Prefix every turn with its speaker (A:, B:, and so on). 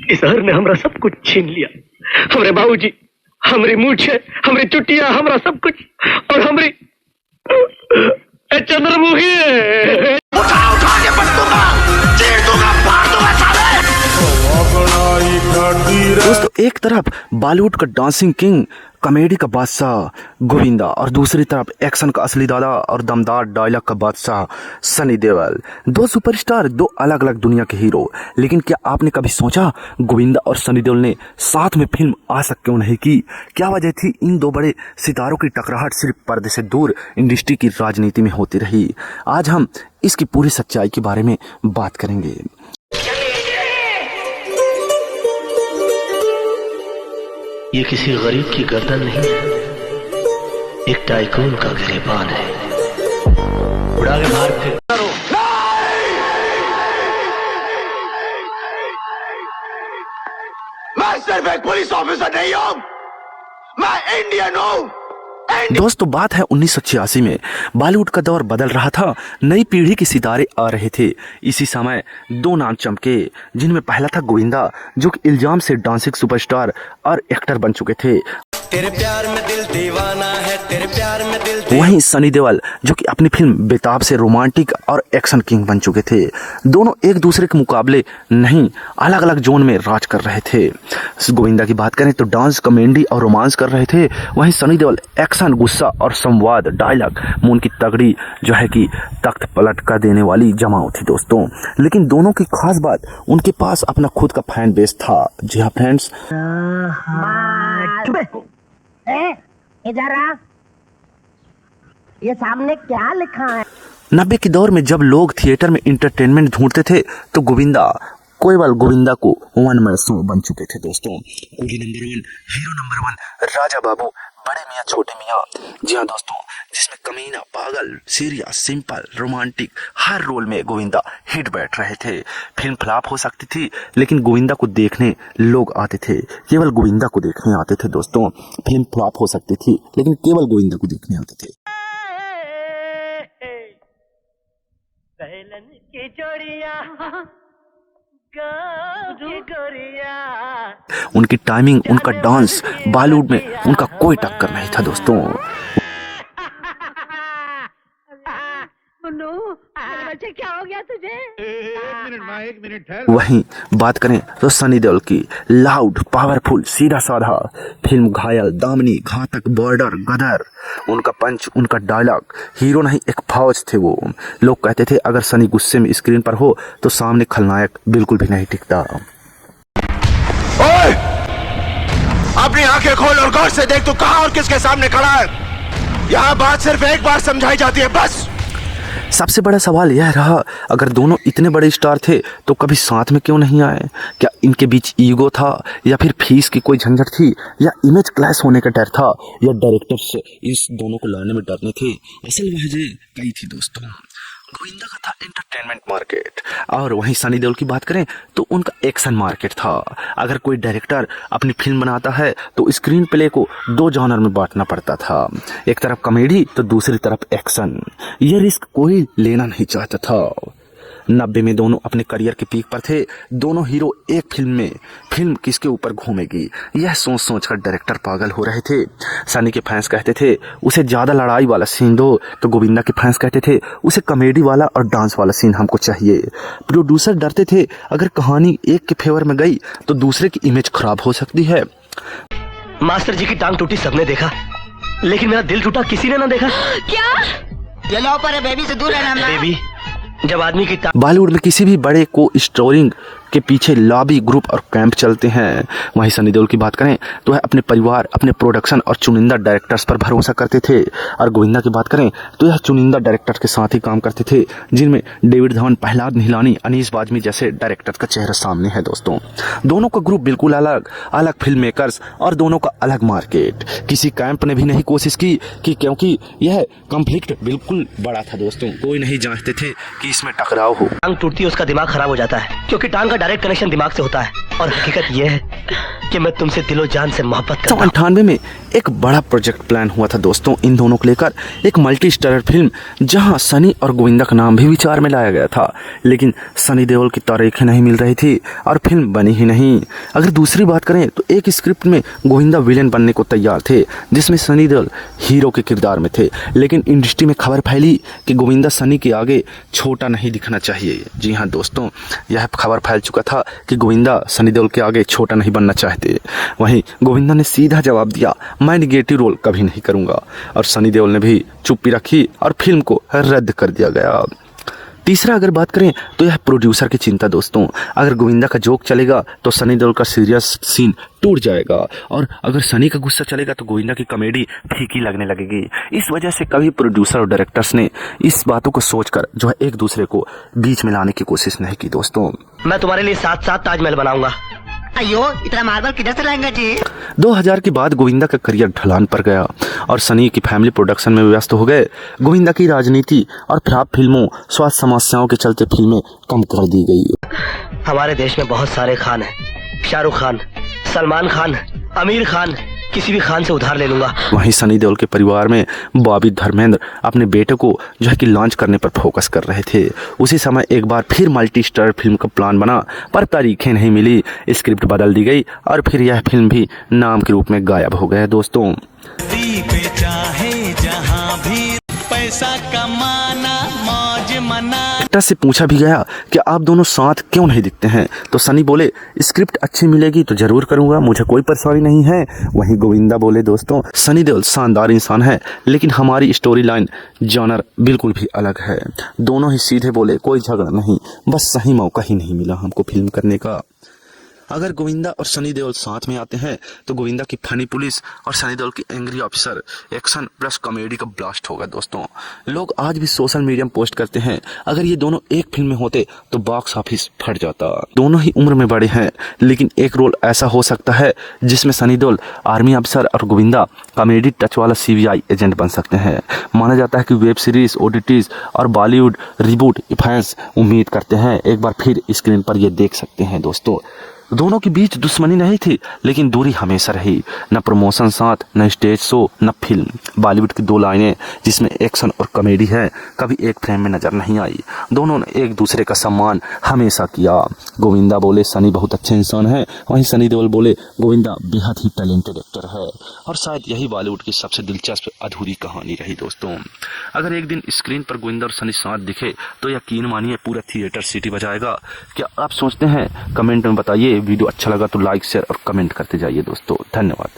A: इस शहर ने हमरा सब कुछ छीन लिया। हमरे बाबूजी, हमरी मूछे, हमरी चुटिया, हमरा सब कुछ, और हमरी चंद्रमुखी उठा के पट दूंगा, चीर दूंगा, फाड़ दूंगा साले।
B: दोस्तों, एक तरफ बॉलीवुड का डांसिंग किंग, कॉमेडी का बादशाह गोविंदा और दूसरी तरफ एक्शन का असली दादा और दमदार डायलॉग का बादशाह सनी देओल। दो सुपरस्टार, दो अलग अलग दुनिया के हीरो। लेकिन क्या आपने कभी सोचा गोविंदा और सनी देओल ने साथ में फिल्म आ सक क्यों नहीं की? क्या वजह थी इन दो बड़े सितारों की टकराहट सिर्फ पर्दे से दूर इंडस्ट्री की राजनीति में होती रही? आज हम इसकी पूरी सच्चाई के बारे में बात करेंगे।
A: ये किसी गरीब की गर्दन नहीं है, एक टाइकून का गिरेबान है। उड़ा के बाहर फिर मैं सिर्फ एक पुलिस ऑफिसर नहीं हूं, मैं इंडियन हूं।
B: दोस्तों, बात है 1986 में। बॉलीवुड का दौर बदल रहा था, नई पीढ़ी के सितारे आ रहे थे। इसी समय दो नाम चमके, जिनमें पहला था गोविंदा, जो कि इल्जाम से डांसिंग सुपरस्टार और एक्टर बन चुके थे।
C: तेरे प्यार में दिल दीवाना है, तेरे प्यार में दिल।
B: वहीं सनी देओल, जो कि अपनी फिल्म बेताब से रोमांटिक और एक्शन किंग बन चुके थे। दोनों एक दूसरे के मुकाबले नहीं, अलग अलग जोन में राज कर रहे थे। गोविंदा की बात करें तो डांस, कॉमेडी और रोमांस कर रहे थे। वहीं सनी देओल एक्शन, गुस्सा और संवाद, डायलॉग में उनकी तगड़ी जो है कि तख्त पलट कर देने वाली जमाव थी दोस्तों। लेकिन दोनों की खास बात, उनके पास अपना खुद का फैन बेस था। जी हाँ फ्रेंड्स,
D: इधर आ, ये सामने क्या लिखा है?
B: 90 के दौर में जब लोग थिएटर में इंटरटेनमेंट ढूंढते थे तो गोविंदा केवल गोविंदा को वन मैन शो बन चुके थे दोस्तों। Coolie number 1, hero number 1, Raja Babu, बड़े मियाँ छोटे मियाँ। जी हाँ दोस्तों, जिसमें कमीना, पागल, सीरियस, सिंपल, रोमांटिक, हर रोल में गोविंदा हिट बैठ रहे थे। फिल्म फ्लॉप हो सकती थी, लेकिन गोविंदा को देखने लोग आते थे। केवल गोविंदा को देखने आते थे दोस्तों। फिल्म फ्लॉप हो सकती थी, लेकिन केवल गोविंदा को देखने आते थे।
A: की जोड़िया,
B: उनकी टाइमिंग, उनका डांस, बॉलीवुड में उनका कोई टक्कर नहीं था दोस्तों।
D: बच्चे क्या हो गया तुझे?
E: एक मिनट ठहर।
B: वहीं बात करें तो सनी देओल की लाउड, पावरफुल, सीधा साधा फिल्म घायल, दामिनी, घातक, बॉर्डर, गदर, उनका पंच, उनका डायलॉग, हीरो नहीं एक फौज थे वो। लोग कहते थे अगर सनी गुस्से में स्क्रीन पर हो तो सामने खलनायक बिल्कुल भी नहीं टिकता।
E: ओए! अपनी आंखें खोल और गौर से देख तू कहां और किसके सामने खड़ा है। यहाँ बात सिर्फ एक बार समझाई जाती है, बस।
B: सबसे बड़ा सवाल यह रहा, अगर दोनों इतने बड़े स्टार थे तो कभी साथ में क्यों नहीं आए? क्या इनके बीच ईगो था, या फिर फीस की कोई झंझट थी, या इमेज क्लैश होने का डर था, या डायरेक्टर्स इस दोनों को लाने में डरने थे? असल वजह कई थी दोस्तों। गोविंदा का था एंटरटेनमेंट मार्केट, और वहीं सनी देओल की बात करें तो उनका एक्शन मार्केट था। अगर कोई डायरेक्टर अपनी फिल्म बनाता है तो स्क्रीन प्ले को दो जॉनर में बांटना पड़ता था, एक तरफ कॉमेडी तो दूसरी तरफ एक्शन। यह रिस्क कोई लेना नहीं चाहता था। 90 में दोनों अपने करियर के पीक पर थे। दोनों हीरो एक फिल्म में, फिल्म किसके ऊपर घूमेगी यह सोच सोच कर डायरेक्टर पागल हो रहे थे। सनी के फैंस कहते थे उसे ज्यादा लड़ाई वाला सीन दो, तो गोविंदा के फैंस कहते थे उसे कॉमेडी वाला और डांस वाला सीन हमको चाहिए। प्रोड्यूसर डरते थे अगर कहानी एक के फेवर में गई तो दूसरे की इमेज खराब हो सकती है।
A: मास्टर जी की टांग टूटी सबने देखा, लेकिन मेरा दिल टूटा किसी ने ना देखा।
D: क्या? ये लो पर बेबी से दूर रहना।
A: बेबी, जब आदमी की
B: बॉलीवुड में किसी भी बड़े को स्टोरिंग के पीछे लॉबी, ग्रुप और कैंप चलते हैं। वहीं सनी देओल की बात करें तो वह अपने परिवार, अपने प्रोडक्शन और चुनिंदा डायरेक्टर्स पर भरोसा करते थे, और गोविंदा की बात करें तो यह चुनिंदा डायरेक्टर के साथ ही काम करते थे, जिनमें डेविड धवन, प्रहलाद निहलानी, अनीस बाज़मी जैसे डायरेक्टर का चेहरा सामने है दोस्तों। दोनों का ग्रुप बिल्कुल अलग अलग फिल्म मेकर्स और दोनों का अलग मार्केट। किसी कैंप ने भी नहीं कोशिश की कि क्योंकि यह कॉन्फ्लिक्ट बिल्कुल बड़ा था दोस्तों। कोई नहीं जानते थे कि इसमें टकराव हो।
A: टांग टूटती है उसका दिमाग खराब हो जाता है, क्योंकि टांग का डायरेक्ट कनेक्शन दिमाग से होता है और हकीकत यह है कि मैं तुमसे दिलो जान से मोहब्बत करता हूँ।
B: 1998 में एक बड़ा प्रोजेक्ट प्लान हुआ था दोस्तों इन दोनों को लेकर, एक मल्टी स्टारर फिल्म जहां सनी और गोविंदा का नाम भी विचार में लाया गया था, लेकिन सनी देओल की तारीखें नहीं मिल रही थी और फिल्म बनी ही नहीं। अगर दूसरी बात करें तो एक स्क्रिप्ट में गोविंदा विलेन बनने को तैयार थे, जिसमें सनी देओल हीरो के किरदार में थे, लेकिन इंडस्ट्री में खबर फैली कि गोविंदा सनी के आगे छोटा नहीं दिखना चाहिए। जी हाँ दोस्तों, यह खबर फैल चुका था कि गोविंदा सनी देओल के आगे छोटा नहीं बनना चाहते। वहीं गोविंदा ने सीधा जवाब दिया, मैं निगेटिव रोल कभी नहीं करूंगा, और सनी देओल ने भी चुप्पी रखी और फिल्म को रद्द कर दिया गया। तीसरा अगर बात करें तो यह प्रोड्यूसर की चिंता दोस्तों। अगर गोविंदा का जोक चलेगा तो सनी देओल का सीरियस सीन टूट जाएगा, और अगर सनी का गुस्सा चलेगा तो गोविंदा की कॉमेडी फीकी लगने लगेगी। इस वजह से कभी प्रोड्यूसर और डायरेक्टर्स ने इस बातों को सोचकर जो है एक दूसरे को बीच में लाने की कोशिश नहीं की दोस्तों।
A: मैं तुम्हारे लिए 7-7 ताजमहल बनाऊंगा।
D: अयो इतना मार्बल किधर से लाएंगे जी?
B: 2000 के बाद गोविंदा का करियर ढलान पर गया और सनी की फैमिली प्रोडक्शन में व्यस्त हो गए। गोविंदा की राजनीति और खराब फिल्मों, स्वास्थ्य समस्याओं के चलते फिल्में कम कर दी गई।
A: हमारे देश में बहुत सारे खान हैं, शाहरुख खान, सलमान खान, आमिर खान, किसी भी खान से उधार ले लूंगा।
B: वहीं सनी देओल के परिवार में बॉबी धर्मेंद्र अपने बेटे को जो है कि लॉन्च करने पर फोकस कर रहे थे। उसी समय एक बार फिर मल्टी स्टार फिल्म का प्लान बना, पर तारीखें नहीं मिली, स्क्रिप्ट बदल दी गई और फिर यह फिल्म भी नाम के रूप में गायब हो गया दोस्तों।
C: पैसा कमाना मौज मना।
B: एक्टर से पूछा भी गया कि आप दोनों साथ क्यों नहीं दिखते हैं, तो सनी बोले स्क्रिप्ट अच्छी मिलेगी तो जरूर करूंगा, मुझे कोई परेशानी नहीं है। वहीं गोविंदा बोले दोस्तों सनी देओल शानदार इंसान है, लेकिन हमारी स्टोरी लाइन जॉनर बिल्कुल भी अलग है। दोनों ही सीधे बोले कोई झगड़ा नहीं, बस सही मौका ही नहीं मिला हमको फिल्म करने का। अगर गोविंदा और सनी देओल साथ में आते हैं तो गोविंदा की फनी पुलिस और सनी देओल की angry officer action plus comedy का ब्लास्ट होगा दोस्तों। लोग आज भी सोशल मीडिया में पोस्ट करते हैं, अगर ये दोनों एक फिल्म में होते तो बॉक्स ऑफिस फट जाता। दोनों ही उम्र में बड़े हैं, लेकिन एक रोल ऐसा हो सकता है जिसमें सनी देओल आर्मी अफसर और गोविंदा कॉमेडी टच वाला CBI एजेंट बन सकते हैं। माना जाता है कि वेब सीरीज, OTTs और बॉलीवुड रिबूट फैंस उम्मीद करते हैं एक बार फिर स्क्रीन पर ये देख सकते हैं दोस्तों। दोनों के बीच दुश्मनी नहीं थी, लेकिन दूरी हमेशा रही। न प्रमोशन साथ, न स्टेज शो, न फिल्म। बॉलीवुड की 2 लाइनें जिसमें एक्शन और कॉमेडी है कभी एक फ्रेम में नजर नहीं आई। दोनों ने एक दूसरे का सम्मान हमेशा किया। गोविंदा बोले सनी बहुत अच्छे इंसान है, वहीं सनी देओल बोले गोविंदा बेहद ही टैलेंटेड एक्टर है। और शायद यही बॉलीवुड की सबसे दिलचस्प अधूरी कहानी रही दोस्तों। अगर एक दिन स्क्रीन पर गोविंदा और सनी साथ दिखे तो यकीन मानिए पूरा थिएटर सीटी बजाएगा। क्या आप सोचते हैं? कमेंट में बताइए। वीडियो अच्छा लगा तो लाइक, शेयर और कमेंट करते जाइए दोस्तों। धन्यवाद।